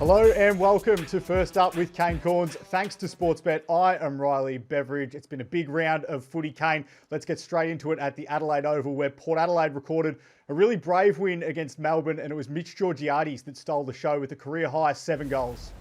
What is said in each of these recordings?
Hello and welcome to First Up with Kane Cornes. Thanks to Sportsbet, I am Riley Beveridge. It's been a big round of footy, Kane. Let's get straight into it at the Adelaide Oval, where Port Adelaide recorded a really brave win against Melbourne, and it was Mitch Georgiades that stole the show with a career-high 7 goals.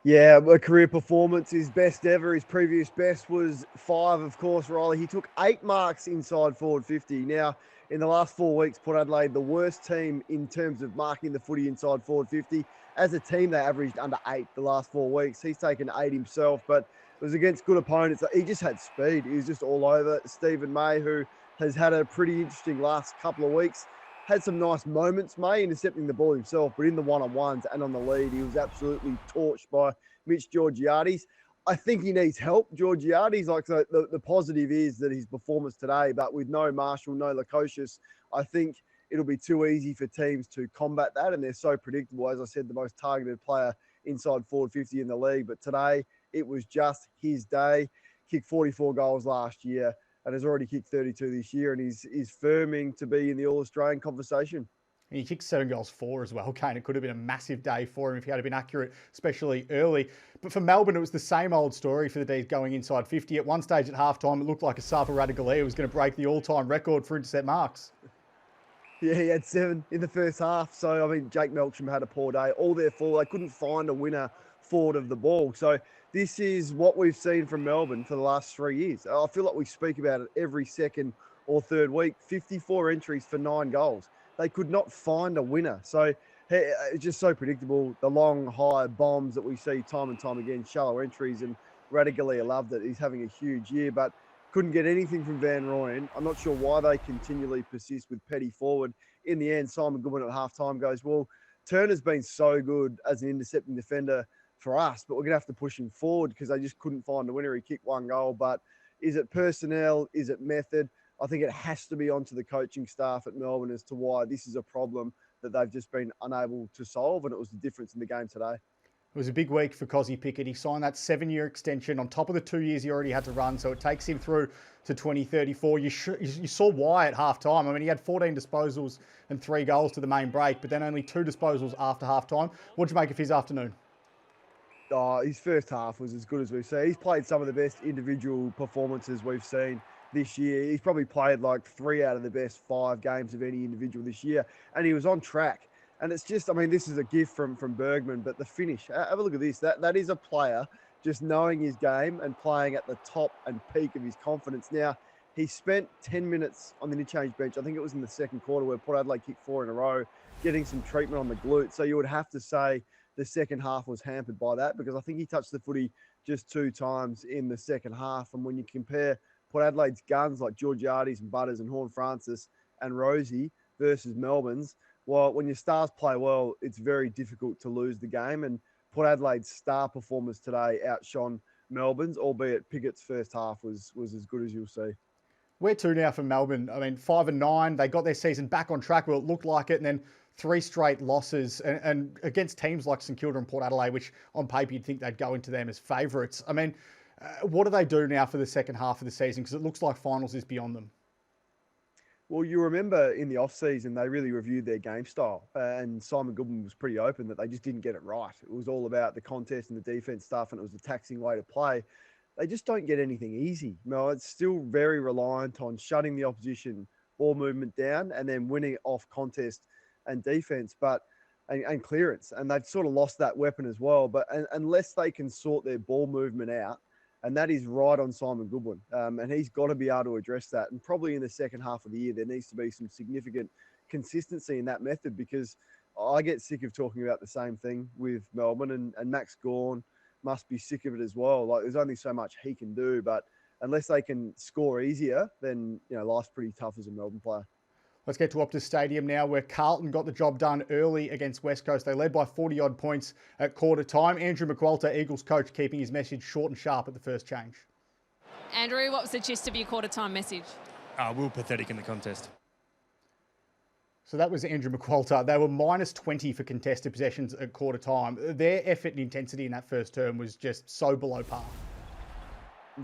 Yeah, a career performance, his best ever. His previous best was 5, of course, Riley. He took 8 marks inside forward 50. Now, in the last 4 weeks, Port Adelaide, the worst team in terms of marking the footy inside forward 50. As a team, they averaged under 8 the last 4 weeks. He's taken 8 himself, but it was against good opponents. He just had speed. He was just all over. Stephen May, who has had a pretty interesting last couple of weeks, had some nice moments, May, intercepting the ball himself, but in the one-on-ones and on the lead, he was absolutely torched by Mitch Georgiades. I think he needs help, Georgiades. Like the positive is that his performance today, but with no Marshall, no Lukosius, I think it'll be too easy for teams to combat that, and they're so predictable. As I said, the most targeted player inside forward 50 in the league, but today it was just his day. Kicked 44 goals last year and has already kicked 32 this year, and he's firming to be in the All-Australian conversation. He kicked 7 goals 4 as well, Kane. It could have been a massive day for him if he had been accurate, especially early. But for Melbourne, it was the same old story for the D's going inside 50. At one stage at halftime, it looked like Asafa Radaglia was going to break the all-time record for intercept marks. Yeah, he had 7 in the first half. So, I mean, Jake Melksham had a poor day. All their fault. They couldn't find a winner forward of the ball. So this is what we've seen from Melbourne for the last 3 years. I feel like we speak about it every second or third week. 54 entries for 9 goals. They could not find a winner. So it's just so predictable. The long, high bombs that we see time and time again, shallow entries, and Radaglia loved it. He's having a huge year, but couldn't get anything from Van Rooyen. I'm not sure why they continually persist with Petty forward. In the end, Simon Goodwin at halftime goes, well, Turner's been so good as an intercepting defender for us, but we're going to have to push him forward because they just couldn't find a winner. He kicked 1 goal, but is it personnel? Is it method? I think it has to be onto the coaching staff at Melbourne as to why this is a problem that they've just been unable to solve, and it was the difference in the game today. It was a big week for Cozzy Pickett. He signed that 7-year extension on top of the 2 years he already had to run, so it takes him through to 2034. You saw why at halftime. I mean, he had 14 disposals and 3 goals to the main break, but then only 2 disposals after halftime. What did you make of his afternoon? His first half was as good as we've seen. He's played some of the best individual performances we've seen this year. He's probably played like 3 out of the best 5 games of any individual this year, and he was on track. And it's just, I mean, this is a gift from Bergman, but the finish, have a look at this. That is a player just knowing his game and playing at the top and peak of his confidence. Now, he spent 10 minutes on the interchange bench. I think it was in the second quarter where Port Adelaide kicked 4 in a row, getting some treatment on the glute. So you would have to say the second half was hampered by that, because I think he touched the footy just 2 times in the second half. And when you compare Port Adelaide's guns like Georgiades and Butters and Horne-Francis and Rosie versus Melbourne's, well, when your stars play well, it's very difficult to lose the game. And Port Adelaide's star performance today outshone Melbourne's, albeit Pickett's first half was as good as you'll see. Where to now for Melbourne? I mean, 5-9, they got their season back on track. Well, it looked like it, and then 3 straight losses, and against teams like St Kilda and Port Adelaide, which on paper you'd think they'd go into them as favourites. I mean, what do they do now for the second half of the season? Because it looks like finals is beyond them. Well, you remember in the off-season, they really reviewed their game style, and Simon Goodwin was pretty open that they just didn't get it right. It was all about the contest and the defense stuff, and it was a taxing way to play. They just don't get anything easy. No, it's still very reliant on shutting the opposition ball movement down and then winning off contest and defense, and clearance. And they've sort of lost that weapon as well. But unless they can sort their ball movement out, and that is right on Simon Goodwin. And he's got to be able to address that. And probably in the second half of the year, there needs to be some significant consistency in that method, because I get sick of talking about the same thing with Melbourne, and Max Gawn must be sick of it as well. Like, there's only so much he can do, but unless they can score easier, then, life's pretty tough as a Melbourne player. Let's get to Optus Stadium now, where Carlton got the job done early against West Coast. They led by 40-odd points at quarter time. Andrew McQualter, Eagles coach, keeping his message short and sharp at the first change. Andrew, what was the gist of your quarter time message? We were pathetic in the contest. So that was Andrew McQualter. They were minus 20 for contested possessions at quarter time. Their effort and intensity in that first term was just so below par.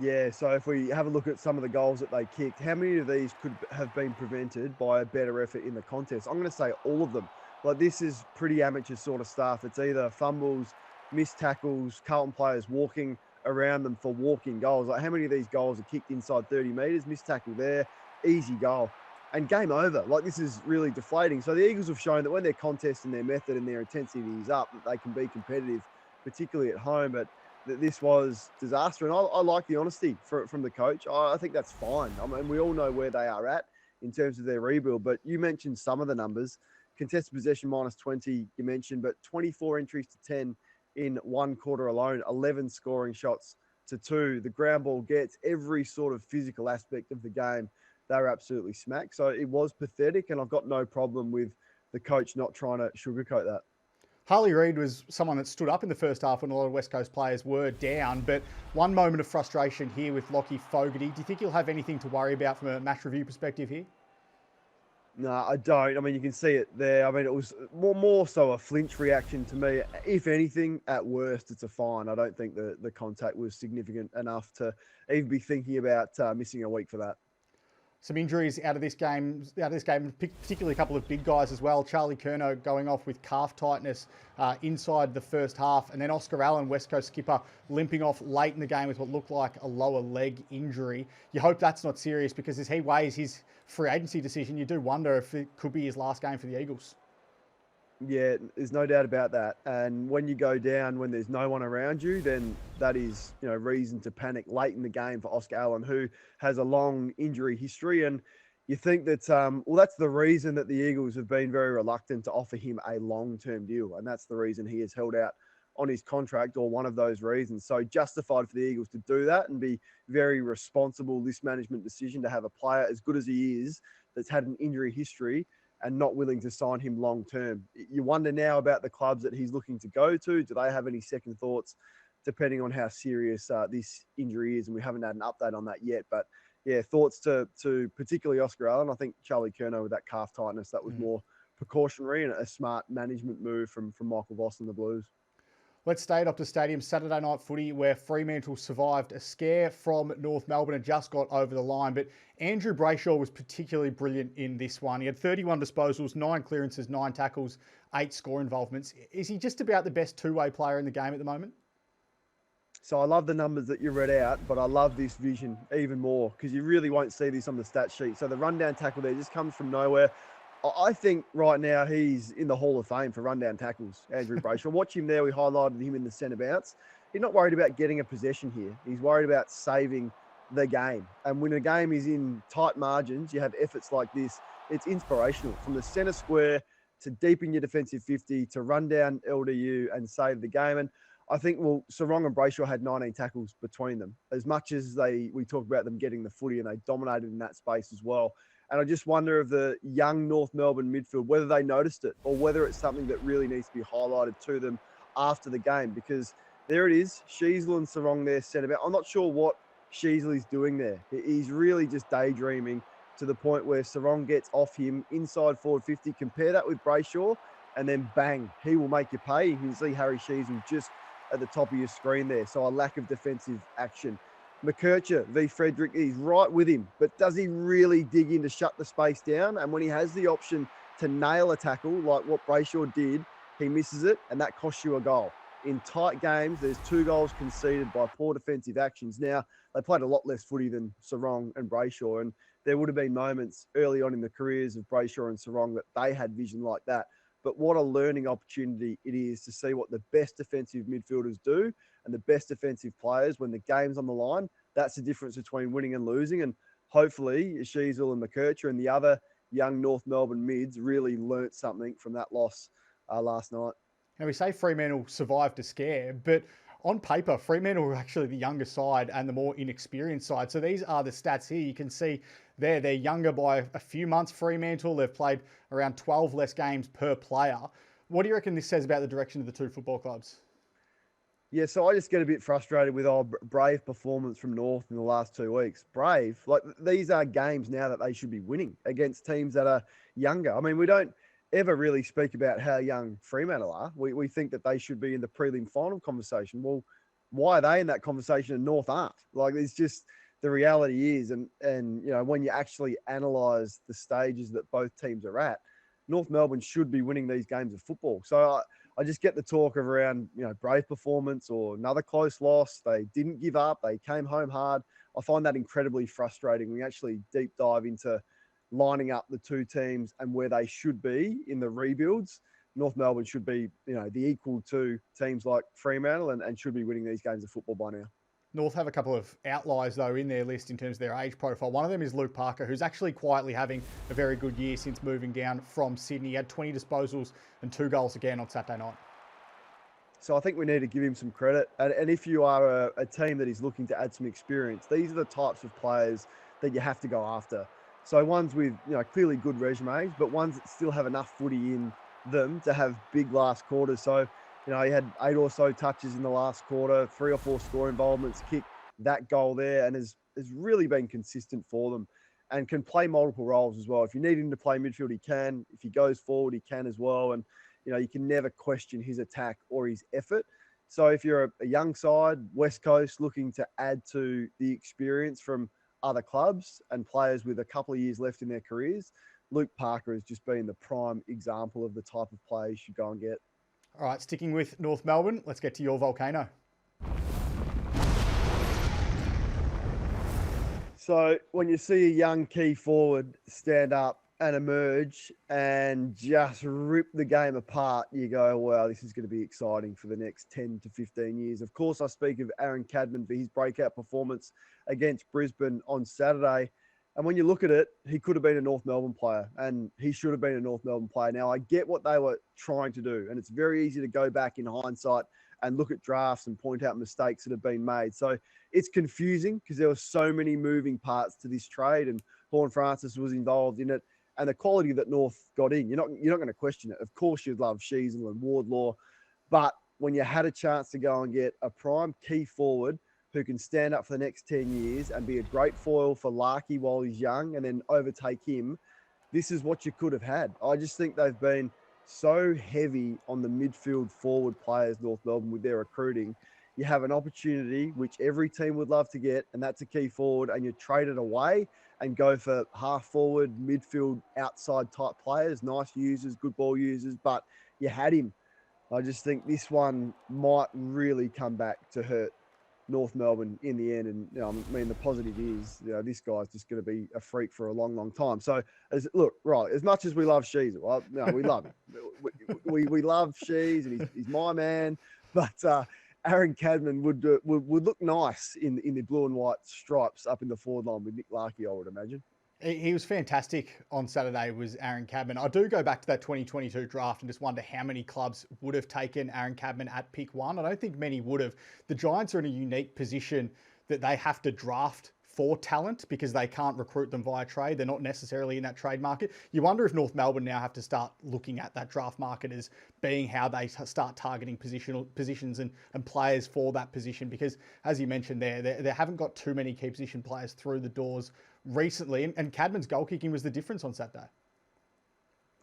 Yeah, so if we have a look at some of the goals that they kicked, how many of these could have been prevented by a better effort in the contest? I'm going to say all of them. Like, this is pretty amateur sort of stuff. It's either fumbles, missed tackles, Carlton players walking around them for walking goals. Like, how many of these goals are kicked inside 30 metres? Missed tackle there, easy goal. And game over. Like, this is really deflating. So the Eagles have shown that when their contest and their method and their intensity is up, that they can be competitive, particularly at home. But this was disaster. And I like the honesty from the coach. I think that's fine. I mean, we all know where they are at in terms of their rebuild. But you mentioned some of the numbers. Contested possession minus 20, you mentioned, but 24 entries to 10 in one quarter alone, 11 scoring shots to 2. The ground ball gets every sort of physical aspect of the game. They were absolutely smacked. So it was pathetic, and I've got no problem with the coach not trying to sugarcoat that. Harley Reid was someone that stood up in the first half when a lot of West Coast players were down, but one moment of frustration here with Lockie Fogarty. Do you think he'll have anything to worry about from a match review perspective here? No, I don't. I mean, you can see it there. I mean, it was more so a flinch reaction to me. If anything, at worst, it's a fine. I don't think the contact was significant enough to even be thinking about missing a week for that. Some injuries out of this game, particularly a couple of big guys as well. Charlie Curnow going off with calf tightness inside the first half, and then Oscar Allen, West Coast skipper, limping off late in the game with what looked like a lower leg injury. You hope that's not serious, because as he weighs his free agency decision, you do wonder if it could be his last game for the Eagles. Yeah, there's no doubt about that. And when you go down, when there's no one around you, then that is, reason to panic late in the game for Oscar Allen, who has a long injury history. And you think that, that's the reason that the Eagles have been very reluctant to offer him a long-term deal. And that's the reason he has held out on his contract, or one of those reasons. So justified for the Eagles to do that and be very responsible list management decision to have a player as good as he is, that's had an injury history, and not willing to sign him long term. You wonder now about the clubs that he's looking to go to. Do they have any second thoughts, depending on how serious this injury is? And we haven't had an update on that yet. But yeah, thoughts to particularly Oscar Allen. I think Charlie Curnow with that calf tightness, that was more precautionary and a smart management move from Michael Voss and the Blues. Let's stay at Optus Stadium, Saturday night footy, where Fremantle survived a scare from North Melbourne and just got over the line. But Andrew Brayshaw was particularly brilliant in this one. He had 31 disposals, 9 clearances, 9 tackles, 8 score involvements. Is he just about the best two-way player in the game at the moment? So I love the numbers that you read out, but I love this vision even more, because you really won't see this on the stat sheet. So the rundown tackle there just comes from nowhere. I think right now he's in the Hall of Fame for rundown tackles, Andrew Brayshaw. Watch him there. We highlighted him in the centre bounce. He's not worried about getting a possession here. He's worried about saving the game. And when a game is in tight margins, you have efforts like this, it's inspirational. From the centre square to deep in your defensive 50 to run down LDU and save the game. And I think, Sarong and Brayshaw had 19 tackles between them. As much as we talk about them getting the footy, and they dominated in that space as well. And I just wonder if the young North Melbourne midfield, whether they noticed it or whether it's something that really needs to be highlighted to them after the game, because there it is, Sheezel and Sarong there centre back. I'm not sure what Sheesley's doing there. He's really just daydreaming to the point where Sarong gets off him inside forward 50. Compare that with Brayshaw, and then bang, he will make you pay. You can see Harry Sheezel just at the top of your screen there. So a lack of defensive action. McKercher v. Frederick, he's right with him, but does he really dig in to shut the space down? And when he has the option to nail a tackle like what Brayshaw did, he misses it, and that costs you a goal. In tight games, there's 2 goals conceded by poor defensive actions. Now, they played a lot less footy than Sarong and Brayshaw, and there would have been moments early on in the careers of Brayshaw and Sarong that they had vision like that. But what a learning opportunity it is to see what the best defensive midfielders do and the best defensive players when the game's on the line. That's the difference between winning and losing. And hopefully Sheezel and McKercher and the other young North Melbourne mids really learnt something from that loss last night. Now, we say Fremantle survived a scare, but on paper, Fremantle were actually the younger side and the more inexperienced side. So these are the stats here. You can see there, they're younger by a few months, Fremantle. They've played around 12 less games per player. What do you reckon this says about the direction of the two football clubs? Yeah, so I just get a bit frustrated with our Brave performance from North in the last 2 weeks. Brave, like, these are games now that they should be winning against teams that are younger. I mean, we don't ever really speak about how young Fremantle are. We think that they should be in the prelim final conversation. Well, why are they in that conversation and North aren't? Like, it's just the reality is, and when you actually analyse the stages that both teams are at, North Melbourne should be winning these games of football. So I just get the talk of around, brave performance or another close loss. They didn't give up. They came home hard. I find that incredibly frustrating. We actually deep dive into lining up the two teams and where they should be in the rebuilds. North Melbourne should be, the equal to teams like Fremantle and should be winning these games of football by now. North have a couple of outliers, though, in their list in terms of their age profile. One of them is Luke Parker, who's actually quietly having a very good year since moving down from Sydney. He had 20 disposals and 2 goals again on Saturday night. So I think we need to give him some credit. And if you are a team that is looking to add some experience, these are the types of players that you have to go after. So ones with, clearly good resumes, but ones that still have enough footy in them to have big last quarters. So, he had 8 or so touches in the last quarter, 3 or 4 score involvements, kicked that goal there, and has really been consistent for them and can play multiple roles as well. If you need him to play midfield, he can. If he goes forward, he can as well. And, you can never question his attack or his effort. So if you're a young side, West Coast, looking to add to the experience from other clubs and players with a couple of years left in their careers, Luke Parker has just been the prime example of the type of player you should go and get. All right, sticking with North Melbourne, let's get to your volcano. So when you see a young key forward stand up and emerge and just rip the game apart, you go, wow, this is going to be exciting for the next 10 to 15 years. Of course, I speak of Aaron Cadman for his breakout performance against Brisbane on Saturday. And when you look at it, he could have been a North Melbourne player and he should have been a North Melbourne player. Now, I get what they were trying to do, and it's very easy to go back in hindsight and look at drafts and point out mistakes that have been made. So it's confusing because there were so many moving parts to this trade, and Horn Francis was involved in it. And the quality that North got in, you're not going to question it. Of course, you'd love Sheasel and Wardlaw, but when you had a chance to go and get a prime key forward who can stand up for the next 10 years and be a great foil for Larkey while he's young and then overtake him, this is what you could have had. I just think they've been so heavy on the midfield forward players, North Melbourne, with their recruiting. You have an opportunity, which every team would love to get, and that's a key forward, and you trade it away and go for half forward, midfield, outside type players, nice users, good ball users, but you had him. I just think this one might really come back to hurt North Melbourne in the end. And the positive is, this guy's just going to be a freak for a long, long time. So as much as we love Shees, we love him. We love Shees, and he's my man. But Aaron Cadman would look nice in the blue and white stripes up in the forward line with Nick Larkey, I would imagine. He was fantastic on Saturday, was Aaron Cadman. I do go back to that 2022 draft and just wonder how many clubs would have taken Aaron Cadman at pick 1. I don't think many would have. The Giants are in a unique position that they have to draft for talent because they can't recruit them via trade. They're not necessarily in that trade market. You wonder if North Melbourne now have to start looking at that draft market as being how they start targeting positions and players for that position, because as you mentioned they haven't got too many key position players through the doors recently, and Cadman's goal kicking was the difference on Saturday.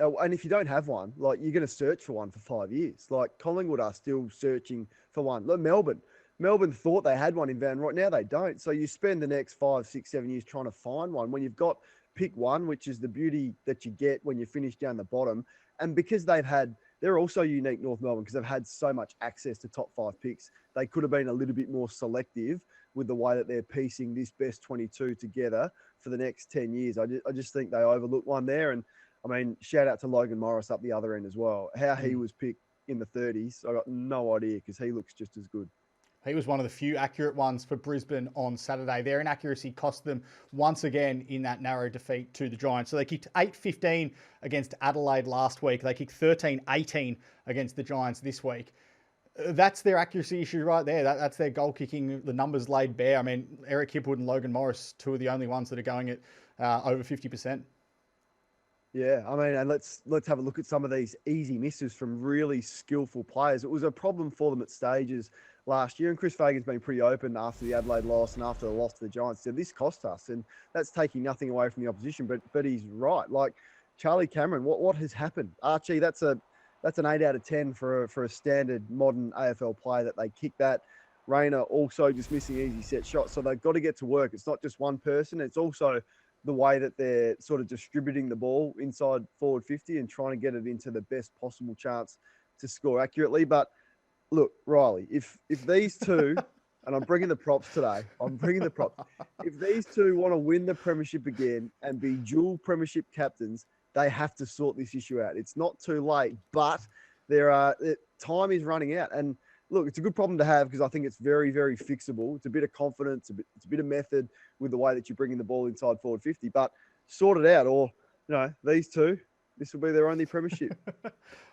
And if you don't have one, you're going to search for one for 5 years. Collingwood are still searching for one. Look, Melbourne thought they had one in Van Roy. Now they don't. So you spend the next 5, 6, 7 years trying to find one when you've got pick 1, which is the beauty that you get when you finish down the bottom. And because they're also unique, North Melbourne, because they've had so much access to top 5 picks. They could have been a little bit more selective with the way that they're piecing this best 22 together for the next 10 years. I just think they overlooked one there. And shout out to Logan Morris up the other end as well. How he was picked in the 30s, I got no idea, because he looks just as good. He was one of the few accurate ones for Brisbane on Saturday. Their inaccuracy cost them once again in that narrow defeat to the Giants. So they kicked 8-15 against Adelaide last week. They kicked 13-18 against the Giants this week. That's their accuracy issue right there. That's their goal kicking. The numbers laid bare. Eric Hipwood and Logan Morris, two of the only ones that are going at over 50%. Yeah, and let's have a look at some of these easy misses from really skillful players. It was a problem for them at stages last year, and Chris Fagan's been pretty open after the Adelaide loss and after the loss to the Giants. Said this cost us, and that's taking nothing away from the opposition. But he's right. Charlie Cameron, what has happened? Archie, that's an 8 out of 10 for a standard modern AFL player that they kick that. Rayner also just missing easy set shots, so they've got to get to work. It's not just one person; it's also the way that they're sort of distributing the ball inside forward 50 and trying to get it into the best possible chance to score accurately. But look, Riley, if these two, and I'm bringing the props today, if these two want to win the premiership again and be dual premiership captains, they have to sort this issue out. It's not too late, but time is running out. And look, it's a good problem to have because I think it's very, very fixable. It's a bit of confidence, it's a bit of method with the way that you're bringing the ball inside forward 50, but sort it out. Or, these two, this will be their only premiership.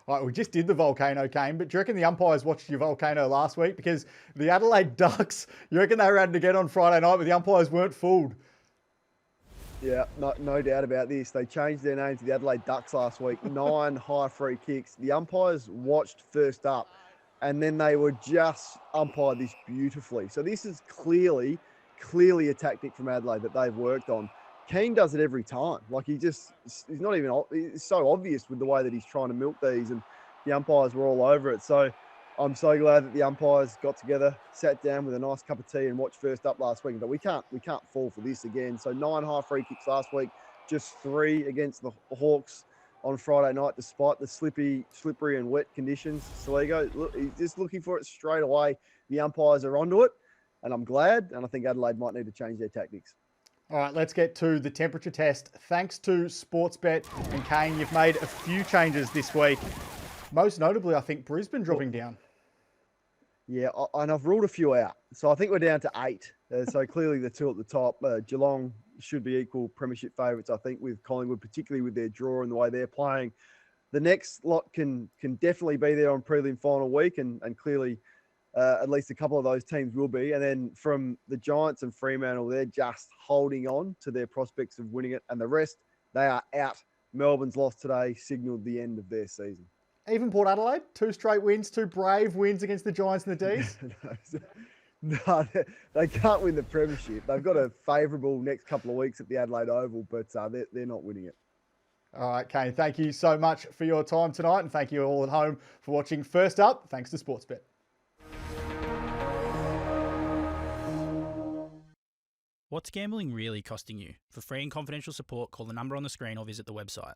All right, we just did the volcano, Kane, but do you reckon the umpires watched your volcano last week? Because the Adelaide Ducks, you reckon they ran again on Friday night, but the umpires weren't fooled. Yeah, no doubt about this. They changed their name to the Adelaide Ducks last week. 9 high free kicks. The umpires watched first up, and then they were just umpired this beautifully. So this is clearly a tactic from Adelaide that they've worked on. Keane does it every time. Like he's not even, it's so obvious with the way that he's trying to milk these, and the umpires were all over it. So I'm so glad that the umpires got together, sat down with a nice cup of tea and watched first up last week. But we can't fall for this again. So 9 high free kicks last week, just 3 against the Hawks on Friday night, despite the slippery and wet conditions. Saligo, look, he's just looking for it straight away. The umpires are onto it, and I'm glad. And I think Adelaide might need to change their tactics. All right, let's get to the temperature test. Thanks to Sportsbet and Kane, you've made a few changes this week. Most notably, I think Brisbane dropping down. Yeah, and I've ruled a few out. So I think we're down to 8. So clearly the 2 at the top. Geelong should be equal premiership favourites, I think, with Collingwood, particularly with their draw and the way they're playing. The next lot can definitely be there on prelim final week, and clearly at least a couple of those teams will be. And then from the Giants and Fremantle, they're just holding on to their prospects of winning it. And the rest, they are out. Melbourne's loss today signalled the end of their season. Even Port Adelaide, 2 straight wins, 2 brave wins against the Giants and the D's. No, they can't win the premiership. They've got a favourable next couple of weeks at the Adelaide Oval, but they're not winning it. All right, Kane, thank you so much for your time tonight, and thank you all at home for watching First Up, thanks to Sportsbet. What's gambling really costing you? For free and confidential support, call the number on the screen or visit the website.